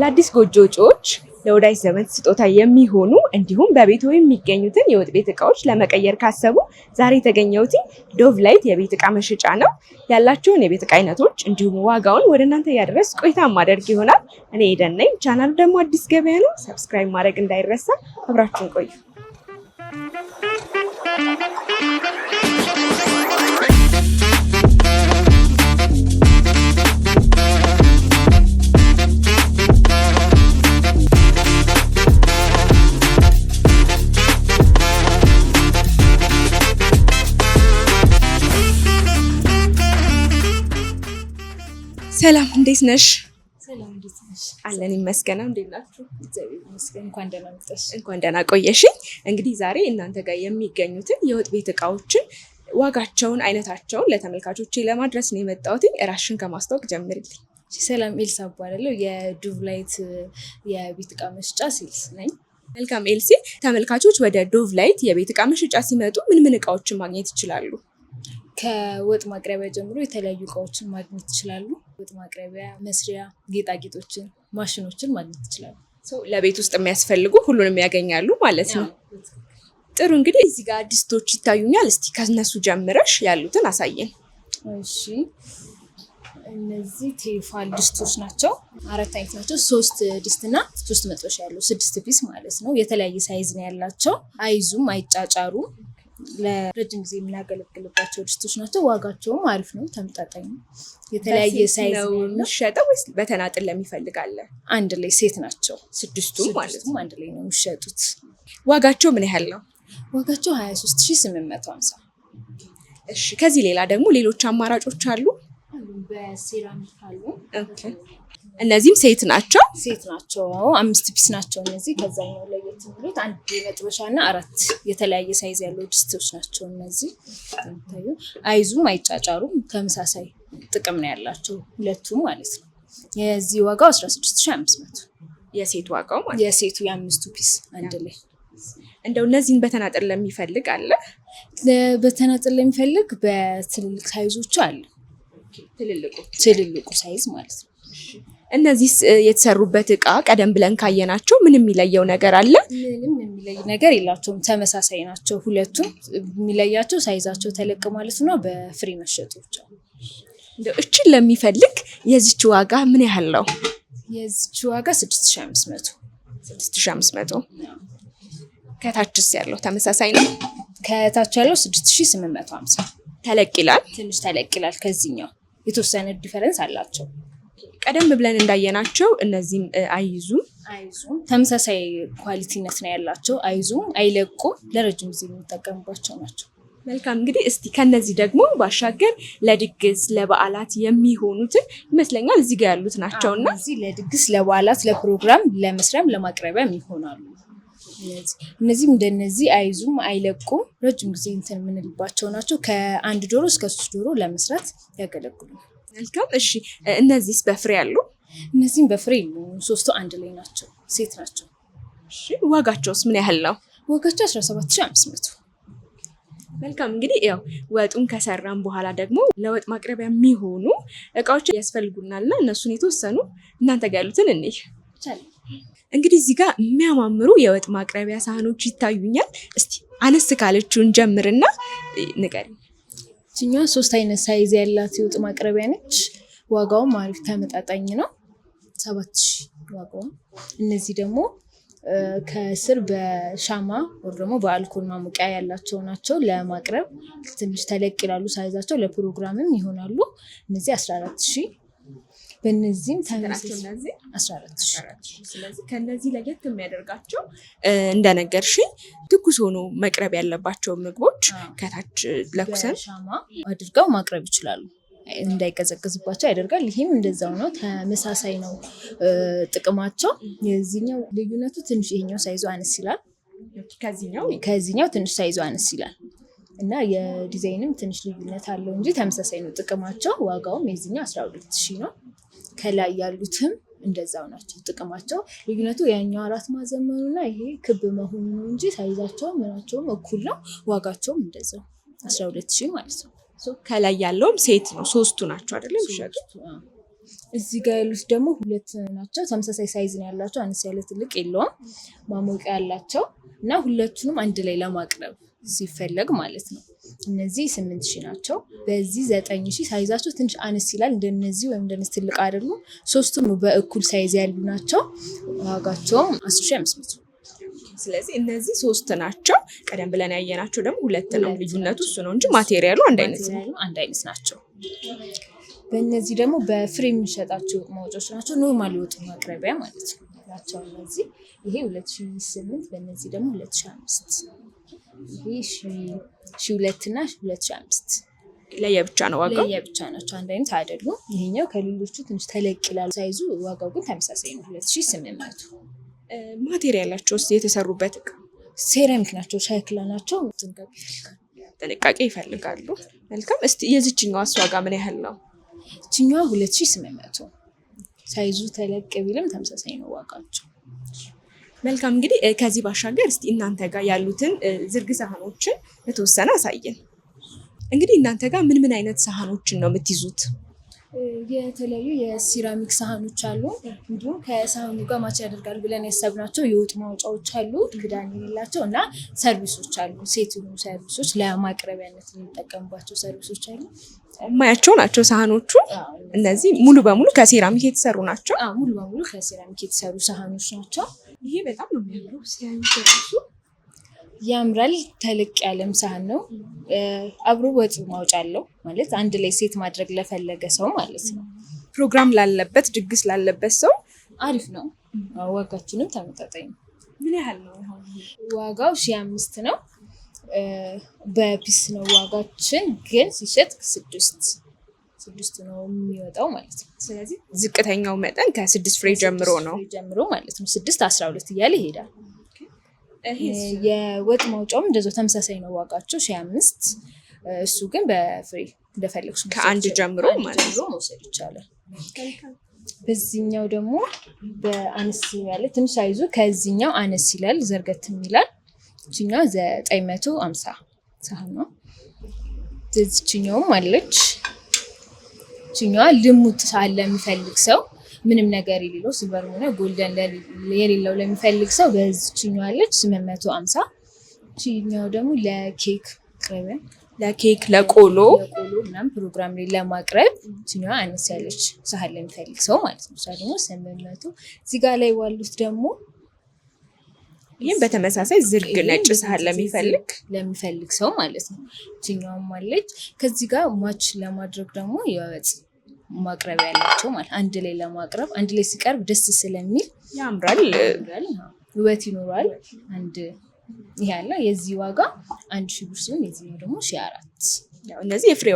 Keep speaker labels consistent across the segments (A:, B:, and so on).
A: ለአዲስ ጎጆ ወጪዎች ለወዳጅ ዘመድ ስጦታ የሚሆኑ እንዲሁም በቤቱ የሚገኙትን የወጥ ቤት እቃዎች ለመቀየር ካሰቡ ዛሬ የተገኘሁት ዶቭ ላይት የቤት እቃ መሸጫ ነው። ያላቸውን የቤት እቃ አይነቶች እንዲሁም ዋጋውን ወደ እናንተ እያደረስ ቆይታ ማድረግ ይሆናል። እኔ ኤደን ነኝ። ቻናሉ ደግሞ አዲስ ገበያ ነው። ሰብስክራይብ ማድረግ እንዳይረሳ። አብራችሁን ቆዩ። ሰላም እንዴት ነሽ?
B: ሰላም እንዴት ነሽ?
A: አለን ይመስገን። እንዴት ናችሁ?
B: እግዚአብሔር ይመስገን። እንኳን ደህና መጣሽ።
A: እንኳን ደህና ቆየሽ። እንግዲህ ዛሬ እናንተ ጋር የሚገኙትን የወጥ ቤት እቃዎችን ዋጋቸውን፣ አይነታቸውን ለተመልካቾቼ ለማድረስ ነው የመጣሁት። ራስሽን ከማስተዋወቅ ጀምሪልኝ።
B: ሰላም ኤልሳ እባላለሁ። የዶቭ ላይት የቤት እቃ መሸጫ ሴልስ ነኝ።
A: መልካም ኤልሲ፣ ተመልካቾች ወደ ዶቭ ላይት የቤት እቃ መሸጫ ሲመጡ ምን ምን እቃዎችን ማግኘት ይችላሉ?
B: ከወጥ ማቅረቢያ ጀምሮ የተለያዩ እቃዎችን ማግኘት ይችላሉ። ወጥ ማቅረቢያ፣ መስሪያ፣ ጌጣጌጦችን፣ ማሽኖችን ማግኘት ይችላሉ።
A: ለቤት ውስጥ የሚያስፈልጉ ሁሉንም ያገኛሉ ማለት ነው። ጥሩ። እንግዲህ እዚህ ጋር ድስቶች ይታዩኛል። እስቲ ከነሱ ጀምረሽ ያሉትን አሳየን።
B: እሺ፣ እነዚህ ቴፋል ድስቶች ናቸው። 4 አይነት ናቸው። 3 ድስትና 3 መጥበሻ ያለው 6 ፒስ ማለት ነው። የተለያየ ሳይዝ ነው ያላቸው። አይዙም አይጫጫሩም። ለረጅም ጊዜ የምናገለግልባቸው ድስቶች ናቸው። ዋጋቸውም አሪፍ ነው፣ ተመጣጣኝ ነው። የተለያየ ሳይዝ ነው
A: የሚሸጠው ወይስ በተናጥል ለሚፈልጋለ?
B: አንድ ላይ ሴት ናቸው።
A: 6ቱም ማለት ነው
B: አንድ ላይ ነው የሚሸጡት።
A: ዋጋቸው ምን ያህል ነው?
B: ዋጋቸው 23850።
A: እሺ፣ ከዚህ ሌላ ደግሞ ሌሎች አማራጮች አሉ?
B: በሴራሚክ አሉ።
A: ኦኬ፣ እነዚህም ሴት ናቸው?
B: ሴት ናቸው። 5 ፒስ ናቸው እነዚህ። ከዛኛው ለየት የሚሉት 1 መጥበሻና 4 የተለያየ ሳይዝ ያለው ድስቶች ናቸው እነዚህ። ታዩ፣ አይዙም አይጫጫሩም። ተመሳሳይ ጥቅም ነው ያላቸው ሁለቱም ማለት ነው። የዚህ ዋጋው 16500።
A: የሴት ዋጋው ማለት
B: የሴቱ የ5 ፒስ አንድ ላይ።
A: እንደው እነዚህን በተናጠል ለሚፈልግ አለ?
B: በተናጠል ለሚፈልግ በትልልቅ ሳይዞቹ አለ። ትልልቁ ሳይዝ ማለት ነው።
A: እነዚህ የተሰሩበት እቃ ቀደም ብለን ካየናቸው ምን የሚለየው ነገር አለ?
B: ምንም የሚለይ ነገር የላቸውም። ተመሳሳይ ናቸው ሁለቱም። የሚለያቸው ሳይዛቸው ተለቅ ማለት ነው። በፍሬ መሸጡ ብቻ።
A: እንደው እችን ለሚፈልግ የዚች ዋጋ ምን ያህል ነው?
B: የዚች ዋጋ 6500።
A: 6500። ከታችስ ያለው ተመሳሳይ ነው?
B: ከታች ያለው 6850።
A: ተለቅ ይላል።
B: ትንሽ ተለቅ ይላል። ከዚህኛው የተወሰነ ዲፈረንስ አላቸው።
A: ቀደም ብለን እንዳየናቸው እነዚህም አይዙም
B: ተመሳሳይ ኳሊቲነት ነው ያላቸው። አይዙም አይለቁም። ለረጅም ጊዜ የሚጠቀሙባቸው ናቸው።
A: መልካም። እንግዲህ እስቲ ከነዚህ ደግሞ ባሻገር ለድግስ ለበዓላት የሚሆኑትን ይመስለኛል እዚህ ጋር ያሉት ናቸውና
B: እዚህ ለድግስ ለበዓላት ለፕሮግራም ለመስሪያም ለማቅረቢያም ይሆናሉ። እነዚህም እንደነዚህ አይዙም አይለቁም። ረጅም ጊዜ እንትን የምንልባቸው ናቸው። ከ1 ዶሮ እስከ 3 ዶሮ ለመስራት ያገለግሉ።
A: መልካም። እሺ፣ እነዚህስ በፍሬ አሉ?
B: እነዚህም በፍሬ አሉ። 3ቱ አንድ ላይ ናቸው፣ ሴት ናቸው።
A: እሺ፣ ዋጋቸውስ ምን ያህል ነው?
B: ዋጋቸው 17500።
A: መልካም። እንግዲህ ያው ወጡን ከሰራን በኋላ ደግሞ ለወጥ ማቅረቢያ የሚሆኑ እቃዎች ያስፈልጉናልና እነሱን የተወሰኑ እናንተ ጋር ያሉትን እንይ። እንግዲህ እዚህ ጋር የሚያማምሩ የወጥ ማቅረቢያ ሳህኖች ይታዩኛል። እስቲ አነስ ካለችውን ጀምርና ንገሪኝ።
B: እኛ 3 አይነት ሳይዝ ያላት የወጥ ማቅረቢያ ነች። ዋጋውም አሪፍ ተመጣጣኝ ነው፣ 7000 ዋጋው። እነዚህ ደግሞ ከስር በሻማ ወይ ደግሞ በአልኮል ማሞቂያ ያላቸው ናቸው። ለማቅረብ ትንሽ ተለቅ ይላሉ ሳይዛቸው፣ ለፕሮግራምም ይሆናሉ። እነዚህ 14000። በእነዚህም ተመሳሳይ 14000።
A: ስለዚህ ከነዚህ ለየት የሚያደርጋቸው እንደነገርሽኝ ትኩስ ሆኖ መቅረብ ያለባቸው ምግቦች ከታች ለኩሰን
B: ሻማ አድርገው ማቅረብ ይችላሉ። እንዳይቀዘቅዝባቸው ያደርጋል። ይሄም እንደዛው ነው፣ ተመሳሳይ ነው ጥቅማቸው። የዚህኛው ልዩነቱ ትንሽ ይሄኛው ሳይዙ አነስ ይላል፣ ከዚህኛው ትንሽ ሳይዙ አነስ ይላል እና የዲዛይንም ትንሽ ልዩነት አለው እንጂ ተመሳሳይ ነው ጥቅማቸው። ዋጋውም የዚህኛው 12000 ነው። ከላይ ያሉትም እንደዛው ናቸው ጥቅማቸው። ልዩነቱ ያኛው 4 ማዕዘን መሆኑና ይሄ ክብ መሆኑ ነው እንጂ ሳይዛቸውም ምናቸውም እኩል ነው። ዋጋቸውም እንደዛው 12000 ማለት ነው።
A: ከላይ ያለውም ሴት ነው። 3ቱ ናቸው አይደለም የሚሸጡት?
B: እዚህ ጋር ያሉት ደግሞ ሁለት ናቸው። ተመሳሳይ ሳይዝ ነው ያላቸው። አነስ ያለ ትልቅ የለውም። ማሞቂያ ያላቸው እና ሁለቱንም አንድ ላይ ለማቅረብ ሲፈለግ ማለት ነው። እነዚህ 8000 ናቸው። በዚህ 9000 ሳይዛቸው ትንሽ አነስ ይላል። እንደነዚህ ወይም እንደነዚህ ትልቅ አይደሉም። ሶስቱም በእኩል ሳይዝ ያሉ ናቸው። ዋጋቸውም 10500።
A: ስለዚህ እነዚህ 3 ናቸው። ቀደም ብለን ያየናቸው ደግሞ 2 ነው። ልዩነቱ እሱ ነው እንጂ ማቴሪያሉ አንድ አይነት ነው።
B: አንድ አይነት ናቸው። በእነዚህ ደግሞ በፍሬ የሚሸጣቸው ማውጫዎች ናቸው። ኖርማል ወጥ ማቅረቢያ ማለት ነው ናቸው እነዚህ። ይሄ 2008፣ በእነዚህ ደግሞ 2005። ይሄ 1002 እና 2005
A: ለየብቻ ነው ዋጋው።
B: ለየብቻ ናቸው፣ አንድ አይነት አይደሉም። ይሄኛው ከሌሎቹ ትንሽ ተለቅ ይላል ሳይዙ፣ ዋጋው ግን ተመሳሳይ ነው 2800።
A: ማቴሪያላቸውስ የተሰሩበት እቃ
B: ሴራሚክ ናቸው፣ ሸክላ ናቸው።
A: ጥንቃቄ ይፈልጋሉ። መልካም። እስቲ የዚህኛው ዋጋ ምን ያህል ነው?
B: እቺኛዋ 2800። ሳይዙ ተለቅ ቢልም ተመሳሳይ ነው ዋጋቸው።
A: መልካም። እንግዲህ ከዚህ ባሻገር እስቲ እናንተ ጋር ያሉትን ዝርግ ሳህኖችን የተወሰነ አሳየን። እንግዲህ እናንተ ጋር ምን ምን አይነት ሳህኖችን ነው የምትይዙት?
B: የተለያዩ የሴራሚክ ሳህኖች አሉ። እንዲሁም ከሳህኑ ጋር ማች ያደርጋሉ ብለን ያሰብናቸው የወጥ ማውጫዎች አሉ፣ ክዳን የሌላቸው እና ሰርቪሶች አሉ። ሴት የሆኑ ሰርቪሶች፣ ለማቅረቢያነት የሚጠቀሙባቸው ሰርቪሶች አሉ።
A: የማያቸው ናቸው ሳህኖቹ። እነዚህ ሙሉ በሙሉ ከሴራሚክ የተሰሩ ናቸው።
B: ሙሉ በሙሉ ከሴራሚክ የተሰሩ ሳህኖች ናቸው።
A: ይሄ በጣም ነው የሚያምረው። ሴራሚክ ራሱ
B: ያምራል። ተለቅ ያለም ሳህን ነው። አብሮ ወጥ ማውጫ አለው ማለት አንድ ላይ ሴት ማድረግ ለፈለገ ሰው ማለት ነው።
A: ፕሮግራም ላለበት፣ ድግስ ላለበት ሰው
B: አሪፍ ነው። ዋጋችንም ተመጣጣኝ ነው።
A: ምን ያህል ነው?
B: ዋጋው 1500 ነው። በፒስ ነው ዋጋችን፣ ግን ሲሸጥ 6 ነው የሚወጣው ማለት ነው።
A: ስለዚህ ዝቅተኛው መጠን ከ6 ፍሬ ጀምሮ ነው
B: ማለት ነው። 6 12 እያለ ይሄዳል። የወጥ ማውጫውም እንደዛው ተመሳሳይ ነው ዋጋቸው 1500። እሱ ግን በፍሬ እንደፈለግሽ
A: ከአንድ ጀምሮ ማለት ነው
B: መውሰድ ይቻላል። በዚህኛው ደግሞ በአነስ ያለ ትንሽ ሳይዙ ከዚህኛው አነስ ይላል፣ ዘርገትም ይላል። እቺኛው 950 ሳህን ነው። እዚህኛውም አለች። እቺኛዋ ልሙጥ ሳህን ለሚፈልግ ሰው፣ ምንም ነገር የሌለው ሲልቨር ሆነ ጎልደን የሌለው ለሚፈልግ ሰው በዚህኛው አለች 850። እቺኛው ደግሞ ለኬክ ቅረቢያ፣
A: ለኬክ ለቆሎ
B: ምናምን ፕሮግራም ላይ ለማቅረብ እቺኛዋ አነስ ያለች ሳህን ለሚፈልግ ሰው ማለት ነው። እሷ ደግሞ 800። እዚህ ጋር ላይ ዋሉት ደግሞ
A: ይህም በተመሳሳይ ዝርግ ነጭ ሳህን
B: ለሚፈልግ ሰው ማለት ነው። እቺኛውም አለች። ከዚህ ጋር ማች ለማድረግ ደግሞ የወጥ ማቅረቢያ ያላቸው ማለት አንድ ላይ ለማቅረብ፣ አንድ ላይ ሲቀርብ ደስ ስለሚል
A: ያምራል፣
B: ውበት ይኖራል። አንድ ይሄ ያለ የዚህ ዋጋ 1000 ብር ሲሆን የዚህኛው ደግሞ 1400።
A: እነዚህ የፍሬ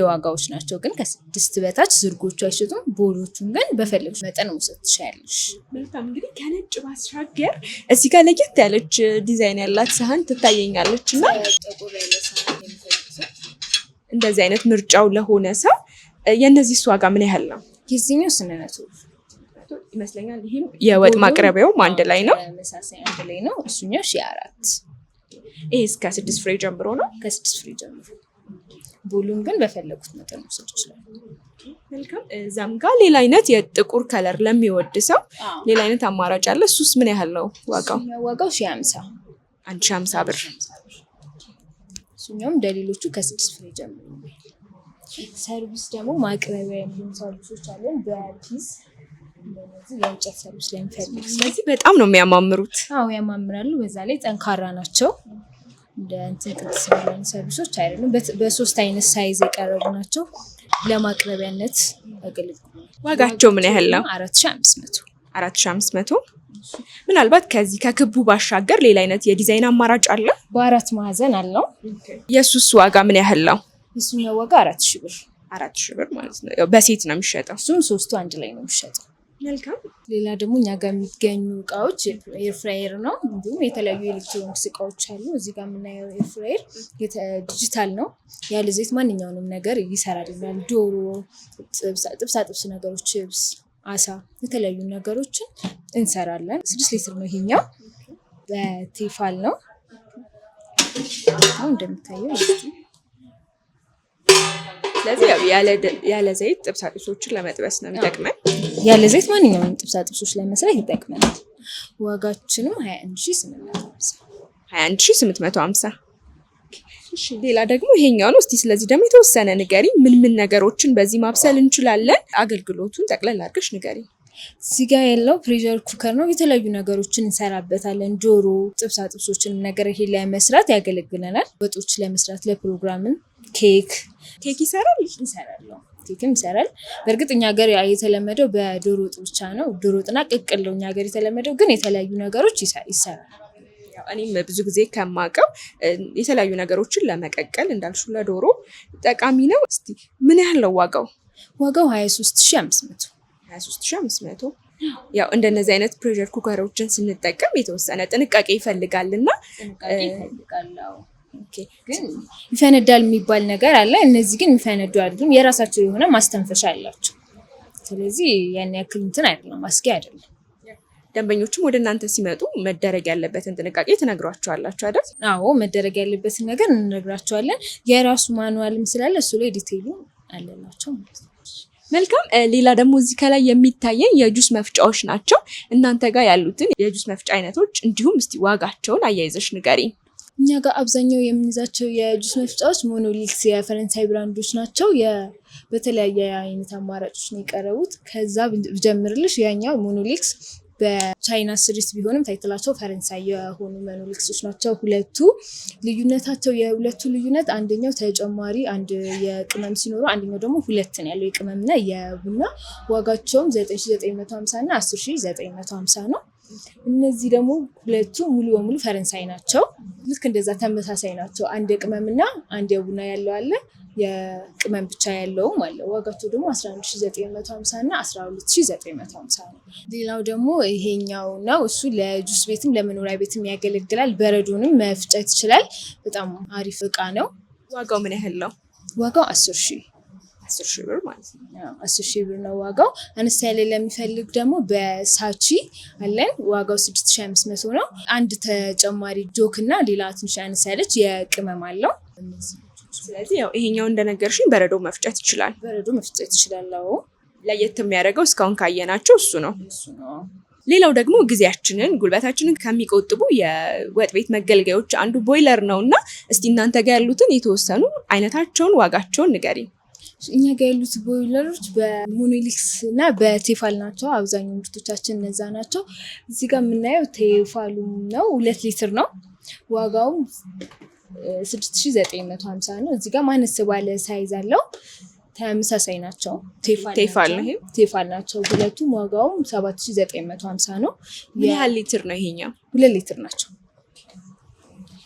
A: ዋጋዎች ናቸው። ግን ከ6 በታች ዝርጎቹ አይሸጡም። ቦሎቹን ግን በፈለግሽ መጠን መውሰድ ትችያለሽ። መልካም። እንግዲህ ከነጭ ባሻገር እዚህ ጋር ለየት ያለች ዲዛይን ያላት ሳህን ትታየኛለች እና እንደዚህ አይነት ምርጫው ለሆነ ሰው የእነዚህ ዋጋ ምን ያህል ነው?
B: የዚህኛው 800
A: ይመስለኛል። ይህም የወጥ ማቅረቢያውም አንድ ላይ ነው፣
B: ተመሳሳይ አንድ ላይ ነው። እሱኛው 1400።
A: ይሄ እስከ 6 ፍሬ ጀምሮ ነው።
B: ከ6 ፍሬ ጀምሮ። ቦሉን ግን በፈለጉት መጠን መውሰድ ይችላል።
A: መልካም። እዛም ጋር ሌላ አይነት የጥቁር ከለር ለሚወድ ሰው ሌላ አይነት አማራጭ አለ። እሱስ ምን ያህል ነው ዋጋው?
B: ዋጋው 1050
A: ብር።
B: እሱኛውም እንደሌሎቹ ከ6 ፍሬ ጀምሮ። ሰርቪስ ደግሞ ማቅረቢያ የሚሆኑ ሰርቪሶች አለን በፒስ። እነዚህ የእንጨት ሰርቪስ ለሚፈልግ
A: ስለዚህ በጣም ነው የሚያማምሩት።
B: ያማምራሉ። በዛ ላይ ጠንካራ ናቸው። እንደ እንትን ቅድስ ያለን ሰርቪሶች አይደሉም። በ3 አይነት ሳይዝ የቀረቡ ናቸው። ለማቅረቢያነት ያገለግላሉ።
A: ዋጋቸው ምን ያህል ነው?
B: 4500።
A: ምናልባት ከዚህ ከክቡ ባሻገር ሌላ አይነት የዲዛይን አማራጭ አለ?
B: በ4 ማዕዘን አለው።
A: የሱስ ዋጋ ምን ያህል ነው?
B: እሱኛው ዋጋ 4000 ብር።
A: 4000 ብር ማለት ነው። ያው በሴት ነው የሚሸጠው።
B: እሱም 3ቱ አንድ ላይ ነው የሚሸጠው።
A: መልካም።
B: ሌላ ደግሞ እኛ ጋር የሚገኙ እቃዎች ኤርፍራየር ነው። እንዲሁም የተለያዩ ኤሌክትሮኒክስ እቃዎች አሉ። እዚህ ጋር የምናየው ኤርፍራየር ዲጂታል ነው። ያለ ዘይት ማንኛውንም ነገር ይሰራልናል። ዶሮ፣ ጥብስ ነገሮች፣ ችብስ፣ አሳ፣ የተለያዩ ነገሮችን እንሰራለን። 6 ሊትር ነው ይሄኛው። በቴፋል ነው። አሁን እንደምታየው
A: ስለዚህ ያው ያለ ዘይት ጥብሳ ጥብሶችን ለመጥበስ ነው የሚጠቅመን።
B: ያለ ዘይት ማንኛውም ጥብሳ ጥብሶች ለመስራት ይጠቅመናል። ዋጋችንም 21850
A: 21850። እሺ ሌላ ደግሞ ይሄኛው ነው። እስቲ ስለዚህ ደግሞ የተወሰነ ንገሪ። ምን ነገሮችን በዚህ ማብሰል እንችላለን? አገልግሎቱን ጠቅለል አድርገሽ ንገሪ።
B: እዚህ ጋር ያለው ፕሬሸር ኩከር ነው። የተለያዩ ነገሮችን እንሰራበታለን። ዶሮ፣ ጥብሳ ጥብሶችን ነገር ይሄ ላይ መስራት ያገለግለናል። ወጦች ለመስራት ለፕሮግራምን ኬክ
A: ይሰራል።
B: ኬክም ይሰራል። በእርግጥ እኛ ሀገር የተለመደው በዶሮ ወጥ ብቻ ነው። ዶሮ ወጥና ቅቅል ነው እኛ ሀገር የተለመደው፣ ግን የተለያዩ ነገሮች ይሰራል።
A: እኔም ብዙ ጊዜ ከማውቀው የተለያዩ ነገሮችን ለመቀቀል እንዳልሹ ለዶሮ ጠቃሚ ነው። እስቲ ምን ያህል ነው ዋጋው?
B: ዋጋው 23500
A: 23500። ያው እንደነዚህ አይነት ፕሬሸር ኩከሮችን ስንጠቀም የተወሰነ ጥንቃቄ ይፈልጋልና
B: ግን ይፈነዳል የሚባል ነገር አለ። እነዚህ ግን የሚፈነዱ አይደሉም። የራሳቸው የሆነ ማስተንፈሻ አላቸው። ስለዚህ ያን ያክል እንትን አይደለም፣ አስጊ አይደለም።
A: ደንበኞችም ወደ እናንተ ሲመጡ መደረግ ያለበትን ጥንቃቄ ትነግሯቸዋላችሁ አይደል?
B: አዎ፣ መደረግ ያለበትን ነገር እንነግራቸዋለን። የራሱ ማኑዋልም ስላለ እሱ ላይ ዲቴይሉ አለላቸው ማለት ነው።
A: መልካም። ሌላ ደግሞ እዚህ ከላይ የሚታየን የጁስ መፍጫዎች ናቸው። እናንተ ጋር ያሉትን የጁስ መፍጫ አይነቶች እንዲሁም እስቲ ዋጋቸውን አያይዘሽ ንገሪ።
B: እኛ ጋር አብዛኛው የምንይዛቸው የጁስ መፍጫዎች ሞኖሊክስ የፈረንሳይ ብራንዶች ናቸው። በተለያየ አይነት አማራጮች ነው የቀረቡት። ከዛ ብጀምርልሽ ያኛው ሞኖሊክስ በቻይና ስሪት ቢሆንም ታይትላቸው ፈረንሳይ የሆኑ ሞኖሊክሶች ናቸው። ልዩነታቸው የሁለቱ ልዩነት አንደኛው ተጨማሪ አንድ የቅመም ሲኖረው አንደኛው ደግሞ ሁለት ነው ያለው የቅመምና የቡና። ዋጋቸውም 9950 እና 10950 ነው። እነዚህ ደግሞ ሁለቱ ሙሉ በሙሉ ፈረንሳይ ናቸው። ልክ እንደዛ ተመሳሳይ ናቸው። አንድ የቅመምና አንድ የቡና ያለው አለ፣ የቅመም ብቻ ያለውም አለ። ዋጋቸው ደግሞ 11950 እና 12950 ነው። ሌላው ደግሞ ይሄኛው ነው። እሱ ለጁስ ቤትም ለመኖሪያ ቤትም ያገለግላል። በረዶንም መፍጨት ይችላል። በጣም አሪፍ እቃ ነው።
A: ዋጋው ምን ያህል ነው?
B: ዋጋው 10,000
A: ብር ማለት ነው።
B: 10,000 ብር ነው ዋጋው። አነስ ያለ ለሚፈልግ ደግሞ በሳቺ አለን። ዋጋው 6500 ነው። አንድ ተጨማሪ ጆክ እና ሌላ ትንሽ አነስ ያለች የቅመም አለው።
A: ስለዚህ ያው ይሄኛው እንደነገርሽኝ በረዶ መፍጨት ይችላል። ለየት የሚያደርገው እስካሁን ካየናቸው እሱ ነው። ሌላው ደግሞ ጊዜያችንን ጉልበታችንን ከሚቆጥቡ የወጥ ቤት መገልገያዎች አንዱ ቦይለር ነው እና እስቲ እናንተ ጋር ያሉትን የተወሰኑ አይነታቸውን ዋጋቸውን ንገሪ።
B: እኛ ጋር ያሉት ቦይለሮች በሞኖሊክስ እና በቴፋል ናቸው። አብዛኛው ምርቶቻችን እነዛ ናቸው። እዚህ ጋር የምናየው ቴፋሉ ነው። 2 ሊትር ነው። ዋጋውም 6950 ነው። እዚህ ጋር ማነስ ባለ ሳይዝ አለው። ተመሳሳይ ናቸው። ቴፋል ናቸው ሁለቱም። ዋጋውም 7950 ነው።
A: ምን ያህል ሊትር ነው ይሄኛው?
B: 2 ሊትር ናቸው።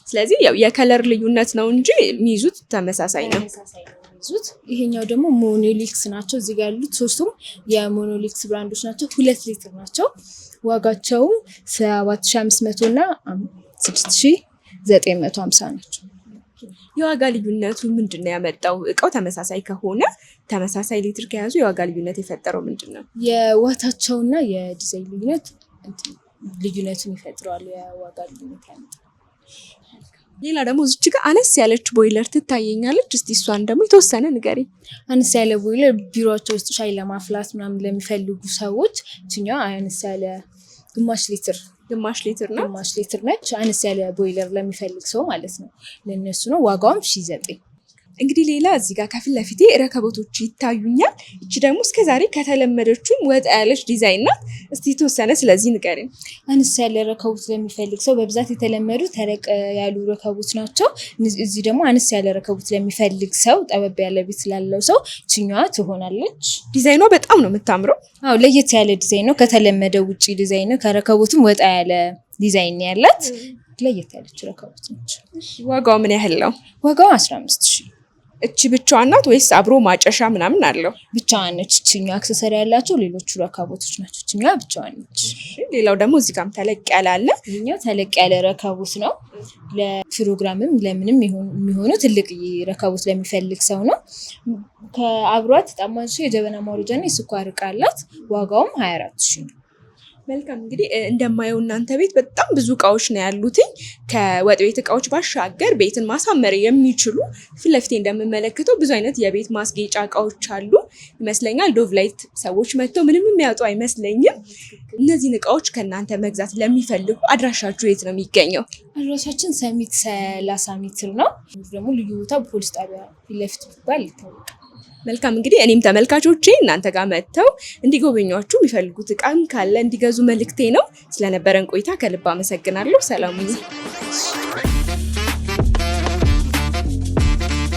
A: ስለዚህ ያው የከለር ልዩነት ነው እንጂ የሚይዙት ተመሳሳይ ነው።
B: ይሄኛው ደግሞ ሞኖሊክስ ናቸው። እዚህ ጋር ያሉት ሶስቱም የሞኖሊክስ ብራንዶች ናቸው። 2 ሊትር ናቸው። ዋጋቸውም 7500 እና 6950 ናቸው።
A: የዋጋ ልዩነቱ ምንድን ነው ያመጣው? እቃው ተመሳሳይ ከሆነ ተመሳሳይ ሊትር ከያዙ የዋጋ ልዩነት የፈጠረው ምንድን ነው?
B: የዋታቸውና የዲዛይን ልዩነቱን ይፈጥረዋል። የዋጋ ልዩነት ያመጣል።
A: ሌላ ደግሞ እዚች ጋር አነስ ያለች ቦይለር ትታየኛለች። እስቲ እሷን ደግሞ የተወሰነ ንገሪ።
B: አነስ ያለ ቦይለር ቢሮቸው ውስጥ ሻይ ለማፍላት ምናምን ለሚፈልጉ ሰዎች እችኛዋ አነስ ያለ ግማሽ ሊትር ነች። አነስ ያለ ቦይለር ለሚፈልግ ሰው ማለት ነው። ለነሱ ነው። ዋጋውም 1009።
A: እንግዲህ ሌላ እዚህ ጋር ከፊት ለፊቴ ረከቦቶች ይታዩኛል። እቺ ደግሞ እስከዛሬ ከተለመደችው ወጣ ያለች ዲዛይን ናት። እስቲ የተወሰነ ስለዚህ ንገሪኝ።
B: አነስ ያለ ረከቦት ለሚፈልግ ሰው በብዛት የተለመዱ ተለቅ ያሉ ረከቦት ናቸው። እዚህ ደግሞ አነስ ያለ ረከቦት ለሚፈልግ ሰው ጠበብ ያለ ቤት ላለው ሰው እችኛዋ ትሆናለች።
A: ዲዛይኗ በጣም ነው የምታምረው።
B: አዎ ለየት ያለ ዲዛይን ነው። ከተለመደው ውጪ ዲዛይን ነው። ከረከቦቱም ወጣ ያለ ዲዛይን ያላት ለየት ያለች ረከቦት ነች።
A: ዋጋው ምን ያህል ነው?
B: ዋጋው 15000።
A: እቺ ብቻዋን ናት ወይስ አብሮ ማጨሻ ምናምን አለው?
B: ብቻዋን ነች። እቺኛው አክሰሰሪ ያላቸው ሌሎቹ ረከቦቶች ናቸው። እቺኛው ብቻዋን ነች።
A: ሌላው ደግሞ እዚህ ጋርም ተለቅ ያለ አለ።
B: ይሄኛው ተለቅ ያለ ረከቦት ነው። ለፕሮግራምም ለምንም የሚሆኑ ትልቅ ረከቦት ለሚፈልግ ሰው ነው። ከአብሯት ጣማንሽ የጀበና ማውረጃና የስኳር ዕቃ አላት። ዋጋውም 24000 ነው።
A: መልካም እንግዲህ እንደማየው እናንተ ቤት በጣም ብዙ እቃዎች ነው ያሉት። ከወጥ ቤት እቃዎች ባሻገር ቤትን ማሳመር የሚችሉ ፊት ለፊቴ እንደምመለከተው ብዙ አይነት የቤት ማስጌጫ እቃዎች አሉ ይመስለኛል። ዶቭ ላይት ሰዎች መጥተው ምንም የሚያጡ አይመስለኝም። እነዚህን እቃዎች ከእናንተ መግዛት ለሚፈልጉ አድራሻችሁ የት ነው የሚገኘው?
B: አድራሻችን ሰሚት 30 ሜትር ነው። ደግሞ ልዩ ቦታ ፖሊስ ጣቢያ ፊት ለፊት ይባል ይታወቃል።
A: መልካም እንግዲህ እኔም ተመልካቾቼ እናንተ ጋር መጥተው እንዲጎበኟችሁ የሚፈልጉት እቃም ካለ እንዲገዙ መልእክቴ ነው። ስለነበረን ቆይታ ከልብ አመሰግናለሁ። ሰላም ሁኑ።